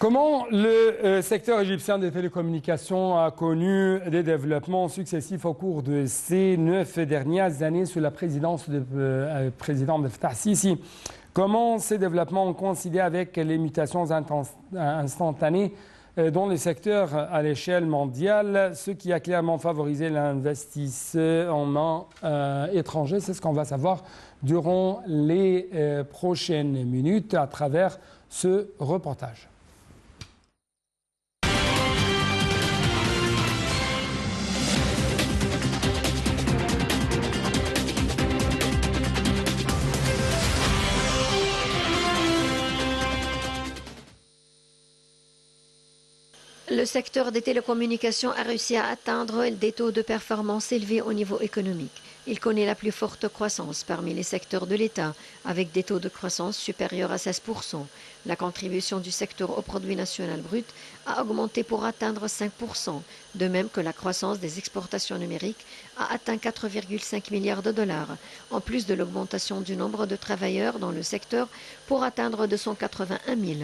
Comment le secteur égyptien des télécommunications a connu des développements successifs au cours de ces 9 dernières années sous la présidence du président Abdel Fattah Sisi? Comment ces développements ont coïncidé avec les mutations instantanées dans le secteur à l'échelle mondiale, ce qui a clairement favorisé l'investissement étranger? C'est ce qu'on va savoir durant les prochaines minutes à travers ce reportage. Le secteur des télécommunications a réussi à atteindre des taux de performance élevés au niveau économique. Il connaît la plus forte croissance parmi les secteurs de l'État, avec des taux de croissance supérieurs à 16%. La contribution du secteur au produit national brut a augmenté pour atteindre 5%, de même que la croissance des exportations numériques a atteint 4,5 milliards de dollars, en plus de l'augmentation du nombre de travailleurs dans le secteur pour atteindre 281 000.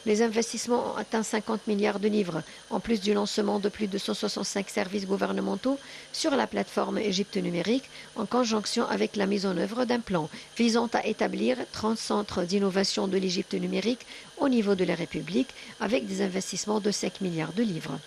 Les investissements ont atteint 50 milliards de livres, en plus du lancement de plus de 165 services gouvernementaux sur la plateforme Égypte numérique, en conjonction avec la mise en œuvre d'un plan visant à établir 30 centres d'innovation de l'Égypte numérique au niveau de la République, avec des investissements de 5 milliards de livres.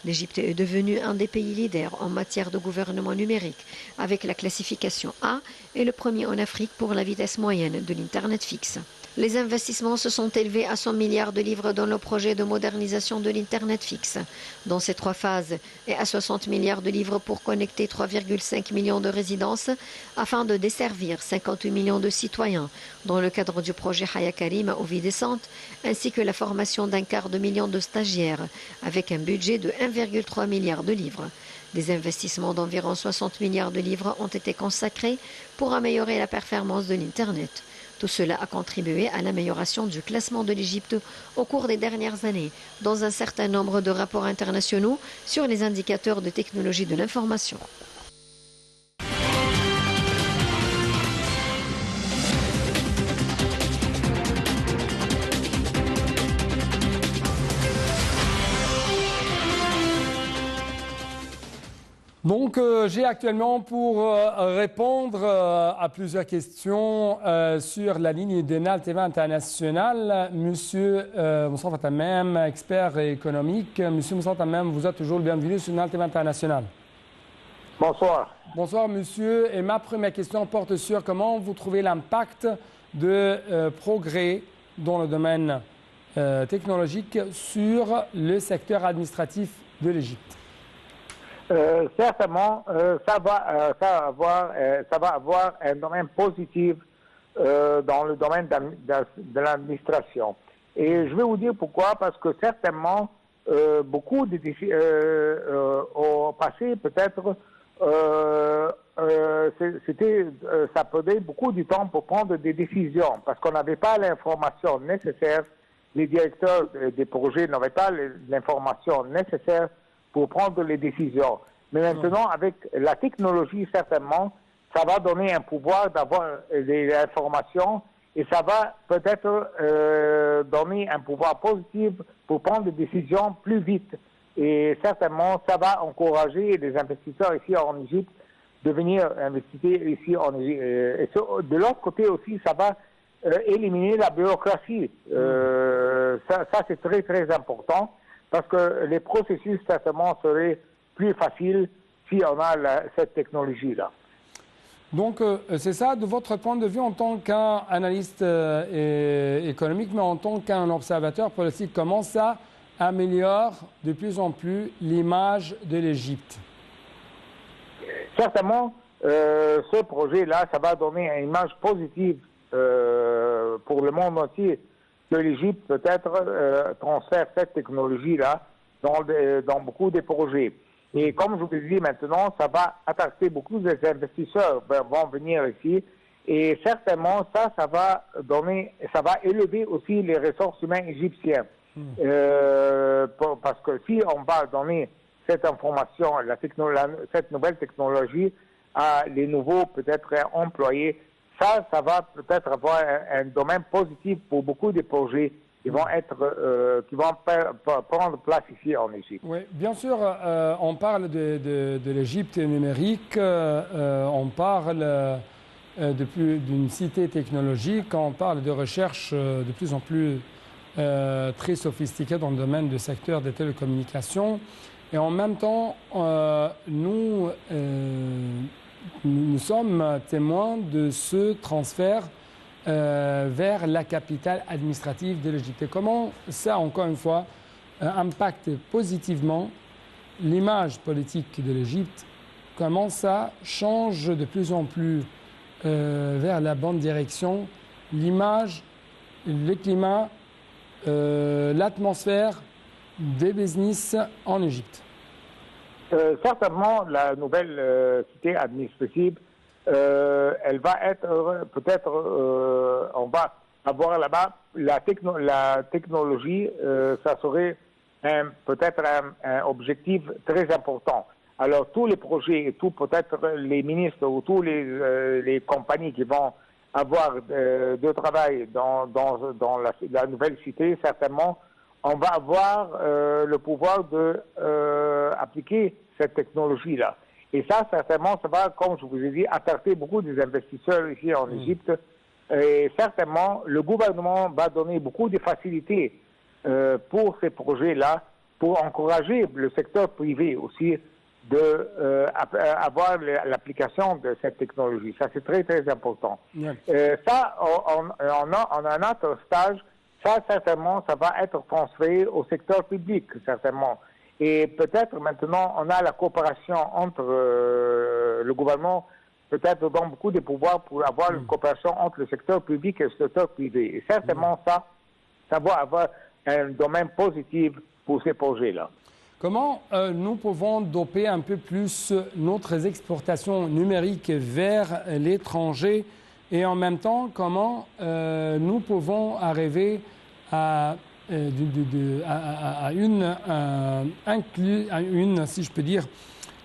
L'Égypte est devenue un des pays leaders en matière de gouvernement numérique, avec la classification A et le premier en Afrique pour la vitesse moyenne de l'Internet fixe. Les investissements se sont élevés à 100 milliards de livres dans le projet de modernisation de l'Internet fixe, dans ces 3 phases, et à 60 milliards de livres pour connecter 3,5 millions de résidences afin de desservir 58 millions de citoyens, dans le cadre du projet Haya Karim aux vies décentes, ainsi que la formation d'1/4 de million de stagiaires, avec un budget de 1,3 milliard de livres. Des investissements d'environ 60 milliards de livres ont été consacrés pour améliorer la performance de l'Internet. Tout cela a contribué à l'amélioration du classement de l'Égypte au cours des dernières années, dans un certain nombre de rapports internationaux sur les indicateurs de technologie de l'information. Donc, j'ai actuellement pour répondre à plusieurs questions sur la ligne de NAL TV International, Monsieur Moussa Tamem, expert économique. Monsieur Moussa Tamem, vous êtes toujours le bienvenu sur NAL TV International. Bonsoir. Bonsoir, monsieur. Et ma première question porte sur comment vous trouvez l'impact de progrès dans le domaine technologique sur le secteur administratif de l'Égypte. Certainement, ça va avoir un domaine positif dans le domaine de l'administration. Et je vais vous dire pourquoi, parce que certainement, beaucoup de au passé, peut-être, ça prenait beaucoup de temps pour prendre des décisions, parce qu'on n'avait pas l'information nécessaire, les directeurs des projets n'avaient pas l'information nécessaire pour prendre les décisions. Mais maintenant, avec la technologie, certainement, ça va donner un pouvoir d'avoir des informations et ça va peut-être donner un pouvoir positif pour prendre des décisions plus vite. Et certainement, ça va encourager les investisseurs ici en Égypte de venir investir ici en Égypte. Et de l'autre côté aussi, ça va éliminer la bureaucratie. Ça c'est très, très important. Parce que les processus, certainement, seraient plus faciles si on a cette technologie-là. Donc, c'est ça, de votre point de vue, en tant qu'analyste économique, mais en tant qu'un observateur politique, comment ça améliore de plus en plus l'image de l'Égypte? Certainement, ce projet-là, ça va donner une image positive pour le monde entier. Que l'Égypte peut-être transfère cette technologie-là dans beaucoup de projets. Et comme je vous le dis maintenant, ça va attirer beaucoup d'investisseurs vont venir ici. Et certainement, ça va élever aussi les ressources humaines égyptiennes. Parce que si on va donner cette information, cette nouvelle technologie à les nouveaux peut-être employés, ça va peut-être avoir un domaine positif pour beaucoup de projets qui vont prendre place ici en Égypte. Oui, bien sûr, on parle de l'Égypte numérique, on parle d'une cité technologique, on parle de recherche de plus en plus très sophistiquée dans le domaine du secteur des télécommunications. Et en même temps, nous sommes témoins de ce transfert vers la capitale administrative de l'Égypte. Et comment ça, encore une fois, impacte positivement l'image politique de l'Égypte, comment ça change de plus en plus vers la bonne direction l'image, le climat, l'atmosphère des business en Égypte. Certainement, la nouvelle cité administrative, elle va être peut-être, on va avoir là-bas la technologie, ça serait peut-être un objectif très important. Alors tous les projets, peut-être les ministres ou tous les compagnies qui vont avoir de travail dans la nouvelle cité, certainement, on va avoir le pouvoir de appliquer cette technologie-là. Et ça, certainement, ça va, comme je vous ai dit, attirer beaucoup des investisseurs ici en Égypte. Et certainement, le gouvernement va donner beaucoup de facilités pour ces projets-là, pour encourager le secteur privé aussi avoir l'application de cette technologie. Ça, c'est très, très important. Ça, on a un autre stage. Ça, certainement, ça va être transféré au secteur public, certainement. Et peut-être maintenant, on a la coopération entre le gouvernement, peut-être donne beaucoup de pouvoirs pour avoir une coopération entre le secteur public et le secteur privé. Et certainement, ça va avoir un domaine positif pour ces projets-là. Comment nous pouvons doper un peu plus notre exportation numérique vers l'étranger et en même temps, comment nous pouvons arriver à si je peux dire,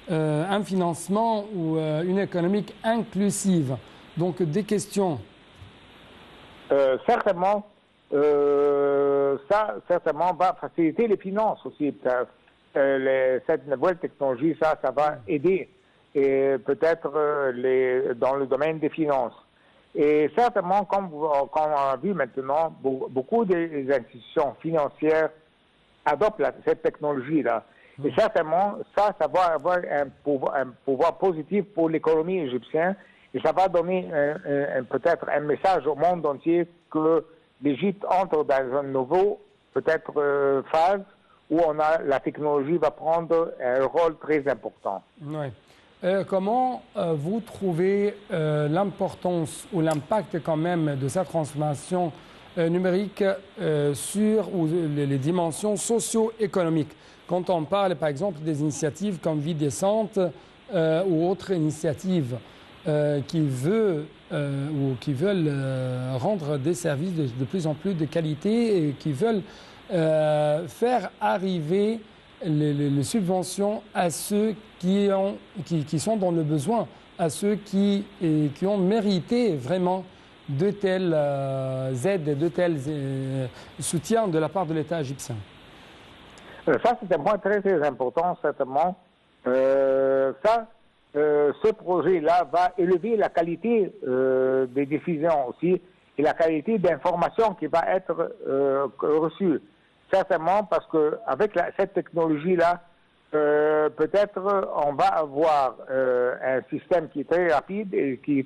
un financement ou une économie inclusive. Donc des questions. Certainement, ça certainement va faciliter les finances aussi. Cette nouvelle technologie, ça va aider et peut-être dans le domaine des finances. Et certainement, comme on a vu maintenant, beaucoup des institutions financières adoptent cette technologie-là. Et certainement, ça va avoir un pouvoir positif pour l'économie égyptienne. Et ça va donner peut-être un message au monde entier que l'Égypte entre dans une nouvelle, peut-être, phase où la technologie va prendre un rôle très important. Oui. Comment vous trouvez l'importance ou l'impact quand même de cette transformation numérique sur les dimensions socio-économiques? Quand on parle par exemple des initiatives comme Vie décente ou autres initiatives qui veulent rendre des services de plus en plus de qualité et qui veulent faire arriver les subventions à ceux qui sont dans le besoin, à ceux qui ont mérité vraiment de telles aides, de tels soutiens de la part de l'État égyptien. Ça, c'est un point très, très important, certainement. Ce projet-là va élever la qualité des décisions aussi et la qualité d'information qui va être reçue. Certainement, parce qu'avec cette technologie-là, peut-être on va avoir un système qui est très rapide et qui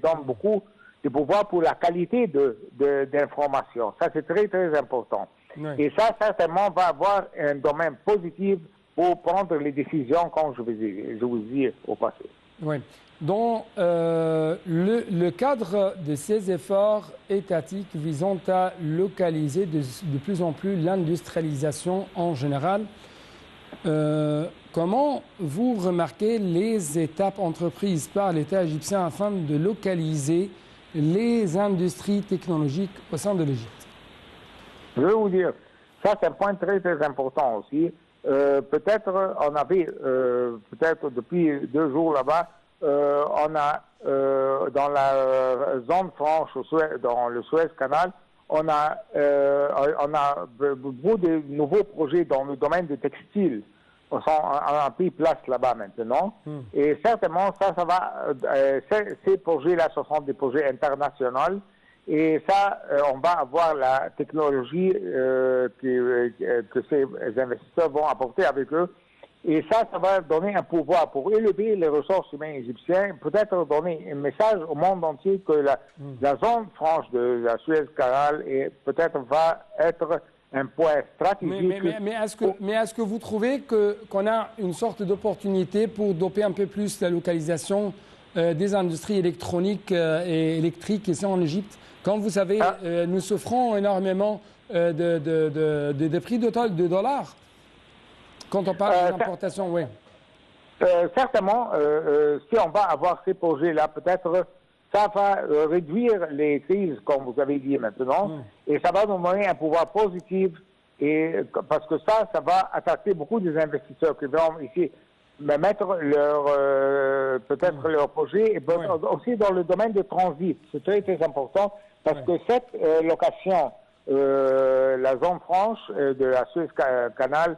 donne beaucoup de pouvoir pour la qualité d'information. Ça, c'est très, très important. Oui. Et ça, certainement, va avoir un domaine positif pour prendre les décisions, comme je vous dis au passé. Oui. Dans le cadre de ces efforts étatiques visant à localiser de plus en plus l'industrialisation en général, comment vous remarquez les étapes entreprises par l'État égyptien afin de localiser les industries technologiques au sein de l'Égypte? Je vais vous dire, ça c'est un point très très important aussi. Peut-être on avait, peut-être depuis 2 jours là-bas, on a dans la zone franche, dans le Suez Canal, on a beaucoup de nouveaux projets dans le domaine du textile. On sont en pris place là-bas maintenant. Et certainement, ça va. Ces projets-là, ce sont des projets internationaux. Et ça, on va avoir la technologie que ces investisseurs vont apporter avec eux. Et ça va donner un pouvoir pour élever les ressources humaines égyptiennes, peut-être donner un message au monde entier que la zone franche de la Suez-Canal peut-être va être un point stratégique. Mais est-ce que vous trouvez qu'on a une sorte d'opportunité pour doper un peu plus la localisation des industries électroniques et électriques ici en Égypte? Comme vous savez, nous souffrons énormément des prix de dollars. Quand on parle d'importation, oui. Certainement, si on va avoir ces projets-là, peut-être ça va réduire les crises, comme vous avez dit maintenant, et ça va nous donner un pouvoir positif, parce que ça va attaquer beaucoup des investisseurs qui vont ici mettre peut-être leur projet, et aussi dans le domaine du transit. C'est très, très important, parce que cette location, la zone franche de la Suez-Canal,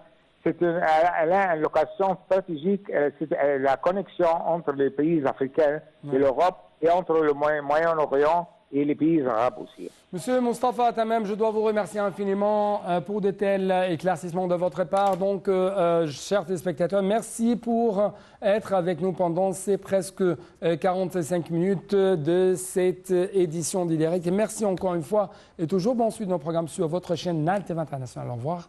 elle a une location stratégique, c'est la connexion entre les pays africains et l'Europe et entre le Moyen-Orient et les pays arabes aussi. Monsieur Moustapha Tamem, je dois vous remercier infiniment pour de tels éclaircissements de votre part. Donc, chers téléspectateurs, merci pour être avec nous pendant ces presque 45 minutes de cette édition d'Idirect. Et merci encore une fois et toujours bonne suite de nos programmes sur votre chaîne NAL TV International. Au revoir.